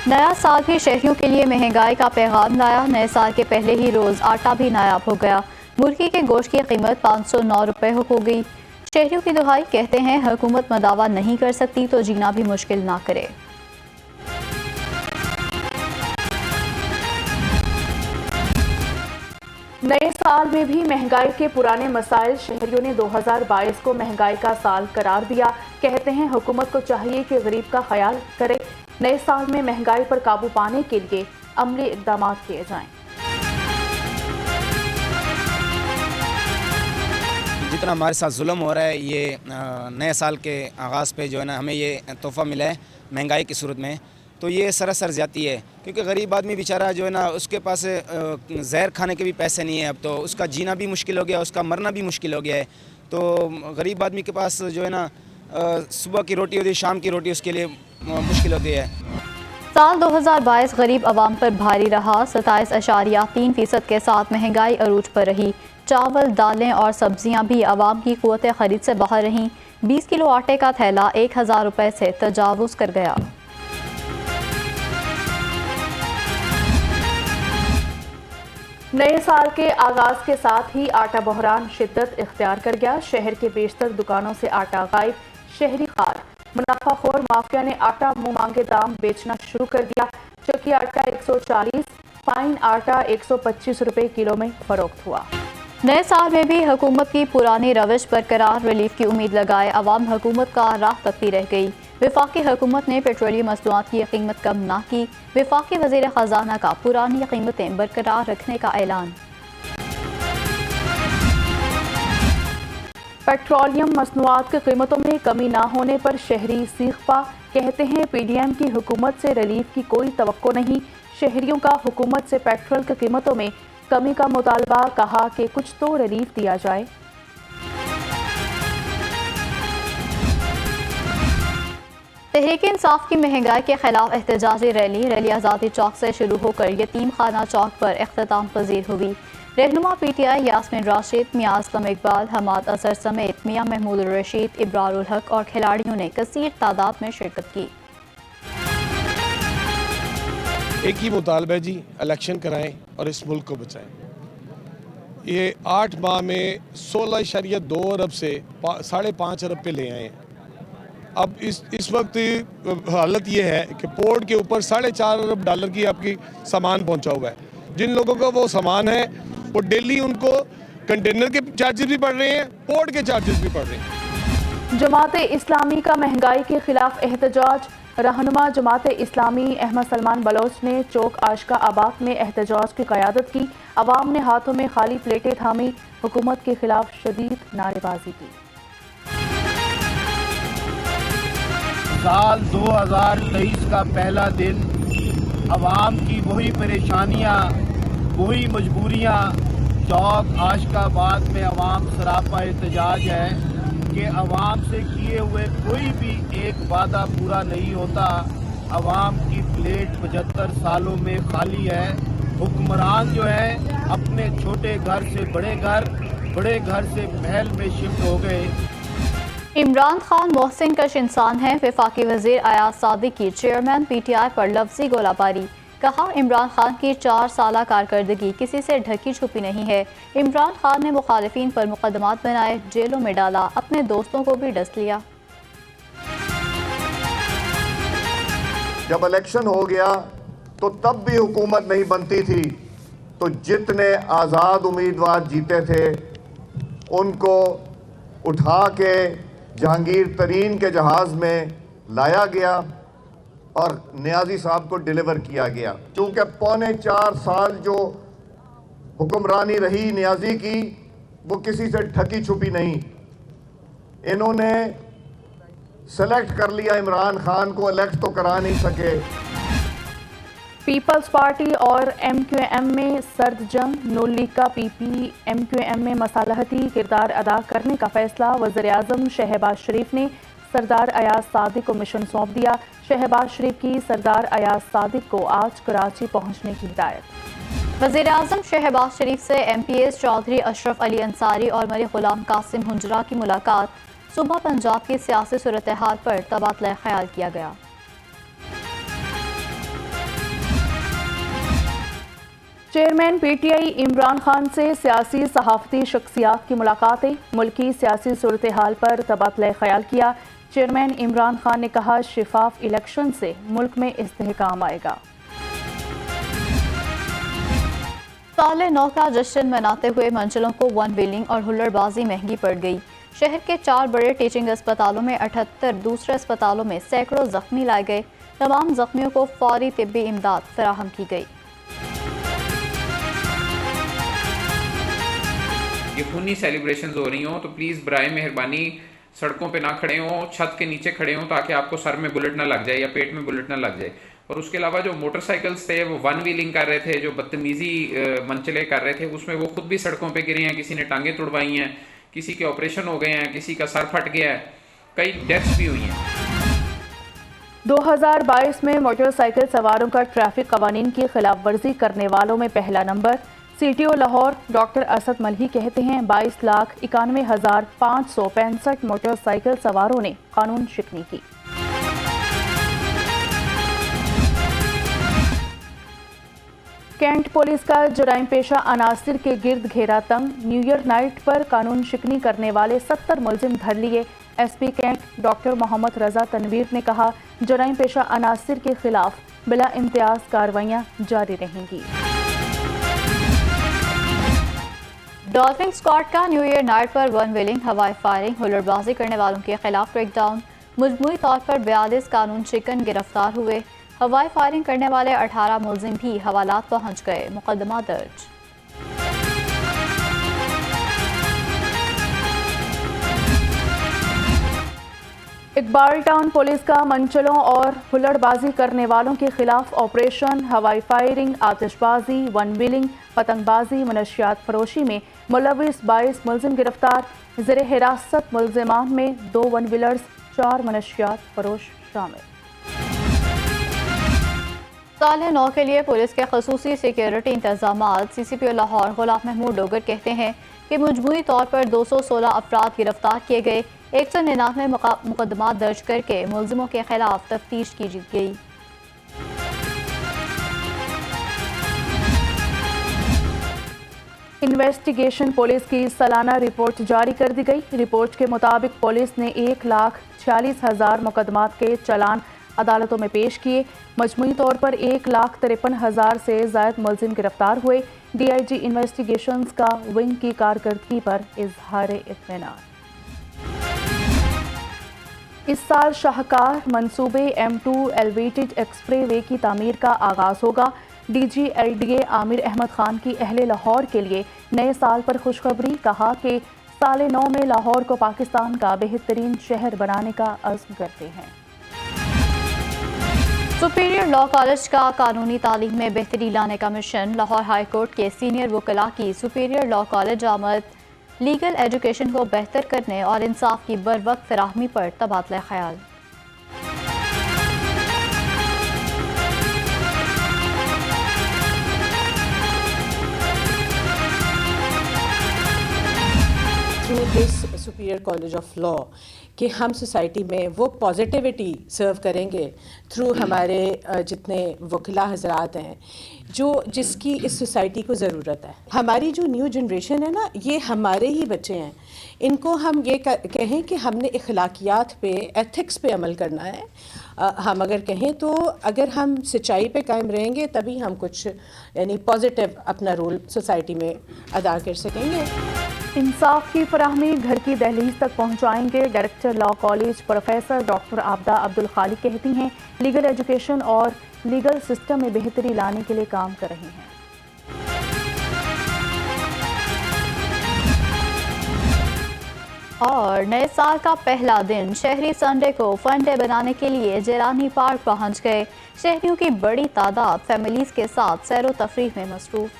نیا سال بھی شہریوں کے لیے مہنگائی کا پیغام لایا۔ نئے سال کے پہلے ہی روز آٹا بھی نایاب ہو گیا۔ مرغی کے گوشت کی قیمت 509 روپے ہو گئی۔ شہریوں کی دہائی، کہتے ہیں حکومت مداوع نہیں کر سکتی تو جینا بھی مشکل نہ کرے۔ نئے سال میں بھی مہنگائی کے پرانے مسائل، شہریوں نے 2022 کو مہنگائی کا سال قرار دیا۔ کہتے ہیں حکومت کو چاہیے کہ غریب کا خیال کرے۔ نئے سال میں مہنگائی پر قابو پانے کے لیے عملی اقدامات کیے جائیں۔ جتنا ہمارے ساتھ ظلم ہو رہا ہے، یہ نئے سال کے آغاز پہ جو ہے نا ہمیں یہ تحفہ ملا ہے مہنگائی کی صورت میں، تو یہ سراسر زیادتی ہے، کیونکہ غریب آدمی بیچارہ جو ہے نا اس کے پاس زہر کھانے کے بھی پیسے نہیں ہیں، اب تو اس کا جینا بھی مشکل ہو گیا، اس کا مرنا بھی مشکل ہو گیا ہے۔ تو غریب آدمی کے پاس جو ہے نا صبح کی روٹی ہوتی ہے، شام کی روٹی اس کے لیے مشکل ہوتی ہے۔ سال 2022 غریب عوام پر بھاری رہا۔ 27.3% کے ساتھ مہنگائی عروج پر رہی۔ چاول، دالیں اور سبزیاں بھی عوام کی قوت خرید سے باہر رہیں۔ 20 کلو آٹے کا تھیلا 1000 روپے سے تجاوز کر گیا۔ نئے سال کے آغاز کے ساتھ ہی آٹا بحران شدت اختیار کر گیا۔ شہر کے بیشتر دکانوں سے آٹا غائب۔ شہری خوار منافع خور مافیا نے آٹا منہ مانگے دام بیچنا شروع کر دیا۔ چکی آٹا 140، فائن آٹا 125 روپے کلو میں فروخت ہوا۔ نئے سال میں بھی حکومت کی پرانی روش برقرار، ریلیف کی امید لگائے عوام حکومت کا راہ تکتی رہ گئی۔ وفاقی حکومت نے پیٹرولیم مصنوعات کی قیمت کم نہ کی۔ وفاقی وزیر خزانہ کا پرانی قیمتیں برقرار رکھنے کا اعلان۔ پیٹرولیم مصنوعات کی قیمتوں میں کمی نہ ہونے پر شہری سیخ پا، کہتے ہیں پی ڈی ایم کی حکومت سے ریلیف کی کوئی توقع نہیں۔ شہریوں کا حکومت سے پیٹرول کی قیمتوں میں کمی کا مطالبہ، کہا کہ کچھ تو ریلیف دیا جائے۔ تحریک انصاف کی مہنگائی کے خلاف احتجاجی ریلی آزادی چوک سے شروع ہو کر یتیم خانہ چوک پر اختتام پذیر ہوئی۔ رہنما P T I Yasmin Rashid, میاں اسلم اقبال، حماد اظہر سمیت میاں محمود الرشید، ابرار الحق اور کھلاڑیوں نے کثیر تعداد میں شرکت کی۔ ایک ہی مطالبہ ہے جی، الیکشن کرائیں اور اس ملک کو بچائیں۔ یہ 8 ماہ میں 16.2 ارب سے 5.5 ارب پہ لے آئے ہیں۔ اب اس وقت حالت یہ ہے کہ پورٹ کے اوپر 4.5 ارب ڈالر کی آپ کی سامان پہنچا ہوا ہے۔ جن لوگوں کا وہ سامان ہے وہ ڈیلی ان کو کنٹینر کے چارجز بھی پڑ رہے ہیں، پورٹ کے چارجز بھی پڑ رہے ہیں۔ جماعت اسلامی کا مہنگائی کے خلاف احتجاج۔ رہنما جماعت اسلامی احمد سلمان بلوچ نے چوک عاشقہ آباد میں احتجاج کی قیادت کی۔ عوام نے ہاتھوں میں خالی پلیٹیں تھامی، حکومت کے خلاف شدید نعرے بازی کی۔ سال 2023 کا پہلا دن، عوام کی وہی پریشانیاں، وہی مجبوریاں۔ چوک عاشقہ آباد میں عوام سراپا احتجاج ہے کہ عوام سے کیے ہوئے کوئی بھی ایک وعدہ پورا نہیں ہوتا۔ عوام کی پلیٹ 75 سالوں میں خالی ہے۔ حکمران جو ہے اپنے چھوٹے گھر سے بڑے گھر، بڑے گھر سے محل میں شفٹ ہو گئے۔ عمران خان محسن کش انسان ہیں۔ وفاقی وزیر ایاز صادق کی چیئرمین پی ٹی آئی پر لفظی گولہ باری۔ کہا عمران خان کی 4 سالہ کارکردگی کسی سے ڈھکی چھپی نہیں ہے۔ عمران خان نے مخالفین پر مقدمات بنائے، جیلوں میں ڈالا، اپنے دوستوں کو بھی ڈس لیا۔ جب الیکشن ہو گیا تو تب بھی حکومت نہیں بنتی تھی، تو جتنے آزاد امیدوار جیتے تھے ان کو اٹھا کے جہانگیر ترین کے جہاز میں لایا گیا اور نیازی صاحب کو ڈیلیور کیا گیا۔ چونکہ 4.25 سال جو حکمرانی رہی نیازی کی، وہ کسی سے ڈھکی چھپی نہیں۔ انہوں نے سلیکٹ کر لیا عمران خان کو، الیکٹ تو کرا نہیں سکے۔ پیپلز پارٹی اور ایم کیو ایم میں سرد جنگ۔ نون لیگ کا پی پی ایم کیو ایم میں مصالحتی کردار ادا کرنے کا فیصلہ۔ وزیر اعظم شہباز شریف نے سردار ایاز صادق کو مشن سونپ دیا۔ شہباز شریف کی سردار ایاز صادق کو آج کراچی پہنچنے کی ہدایت۔ وزیر اعظم شہباز شریف سے M P S Chaudhry Ashraf Ali Ansari اور مری غلام قاسم ہنجرا کی ملاقات۔ صوبہ پنجاب کی سیاسی صورتحال پر تبادلہ خیال کیا گیا۔ Chairman P T I Imran Khan سے سیاسی صحافتی شخصیات کی ملاقاتیں، ملکی سیاسی صورتحال پر تبادلہ خیال کیا۔ چیئرمین عمران خان نے کہا شفاف الیکشن سے ملک میں استحکام آئے گا۔ سال نو کا جشن مناتے ہوئے منچلوں کو ون ویلنگ اور ہلڑ بازی مہنگی پڑ گئی۔ شہر کے 4 بڑے ٹیچنگ اسپتالوں میں 78 دوسرے اسپتالوں میں سینکڑوں زخمی لائے گئے۔ تمام زخمیوں کو فوری طبی امداد فراہم کی گئی۔ یہ خونی سیلیبریشنز ہو رہی ہوں تو پلیز برائے مہربانی سڑکوں پہ نہ کھڑے ہوں، چھت کے نیچے کھڑے ہوں تاکہ آپ کو سر میں بلٹ نہ لگ جائے یا پیٹ میں بلٹ نہ لگ جائے۔ اور اس کے علاوہ جو موٹر سائیکلز تھے وہ ون ویلنگ کر رہے تھے، جو بدتمیزی منچلے کر رہے تھے، اس میں وہ خود بھی سڑکوں پہ گرے ہیں، کسی نے ٹانگیں توڑوائی ہیں، کسی کے آپریشن ہو گئے ہیں، کسی کا سر پھٹ گیا ہے، کئی ڈیتھس بھی ہوئی ہیں۔ 2022 میں موٹر سائیکل سواروں کا ٹریفک قوانین کی خلاف ورزی کرنے والوں میں پہلا نمبر۔ C T O Lahore doctor Asad Malhi کہتے ہیں 22,91,565 موٹر سائیکل سواروں نے قانون شکنی کی۔ کینٹ پولیس کا جرائم پیشہ عناصر کے گرد گھیرا تنگ، نیو ایئر نائٹ پر قانون شکنی کرنے والے 70 ملزم دھر لیے۔ ایس پی کینٹ ڈاکٹر محمد رضا تنویر نے کہا جرائم پیشہ عناصر کے خلاف بلا امتیاز کارروائیاں جاری رہیں گی۔ ڈالفن اسکواڈ کا نیو ایئر نائٹ پر ون ویلنگ، ہوائی فائرنگ، ہلڑ بازی کرنے والوں کے خلاف کریک ڈاؤن۔ مجموعی طور پر 42 قانون شکن گرفتار ہوئے۔ ہوائی فائرنگ کرنے والے 18 ملزم بھی حوالات پہنچ گئے، مقدمہ درج۔ اقبال ٹاؤن پولیس کا منچلوں اور ہلڑ بازی کرنے والوں کے خلاف آپریشن، ہوائی فائرنگ، آتش بازی، ون ویلنگ، پتنگ بازی، منشیات فروشی میں ملوث 22 ملزم گرفتار۔ زیر حراست ملزمان میں 2 ون ویلرز، 4 منشیات فروش شامل۔ سال نو کے لیے پولیس کے خصوصی سیکیورٹی انتظامات۔ سی سی پی او لاہور غلام محمود ڈوگر کہتے ہیں کہ مجموعی طور پر 216 افراد گرفتار کیے گئے، 199 مقدمات درج کر کے ملزموں کے خلاف تفتیش کی گئی۔ انویسٹیگیشن پولیس کی سالانہ رپورٹ جاری کر دی گئی۔ رپورٹ کے مطابق پولیس نے 1,46,000 مقدمات کے چالان عدالتوں میں پیش کیے۔ مجموعی طور پر 1,53,000 سے زائد ملزم گرفتار ہوئے۔ ڈی آئی جی انویسٹیگیشنز کا ونگ کی کارکردگی پر اظہار اطمینان۔ اس سال شاہکار منصوبے M2 ایلیویٹڈ ایکسپرے وے کی تعمیر کا آغاز ہوگا۔ D G L D A Aamir Ahmed Khan کی اہل لاہور کے لیے نئے سال پر خوشخبری، کہا کہ سال نو میں لاہور کو پاکستان کا بہترین شہر بنانے کا عزم کرتے ہیں۔ سپیریئر لاء کالج کا قانونی تعلیم میں بہتری لانے کا مشن۔ لاہور ہائی کورٹ کے سینئر وکلاء کی سپیریئر لاء کالج آمد، لیگل ایجوکیشن کو بہتر کرنے اور انصاف کی بروقت فراہمی پر تبادلہ خیال۔ Through this superior college of law کہ ہم سوسائٹی میں وہ پازیٹیوٹی سرو کریں گے تھرو ہمارے جتنے وکلاء حضرات ہیں جس کی اس سوسائٹی کو ضرورت ہے۔ ہماری جو نیو جنریشن ہے نا، یہ ہمارے ہی بچے ہیں، ان کو ہم یہ کہیں کہ ہم نے اخلاقیات پہ، ایتھکس پہ عمل کرنا ہے۔ ہم اگر کہیں تو اگر ہم سچائی پہ قائم رہیں گے تبھی ہم کچھ یعنی پازیٹیو اپنا رول سوسائٹی میں ادا کر سکیں گے۔ انصاف کی فراہمی گھر کی دہلیز تک پہنچائیں گے، director law college professor doctor Abida Abdul Khaliq کہتی ہیں لیگل ایجوکیشن اور لیگل سسٹم میں بہتری لانے کے لیے کام کر رہی ہیں۔ اور نئے سال کا پہلا دن شہری سنڈے کو فن ڈے بنانے کے لیے جیلانی پارک پہنچ گئے۔ شہریوں کی بڑی تعداد فیملیز کے ساتھ سیر و تفریح میں مصروف۔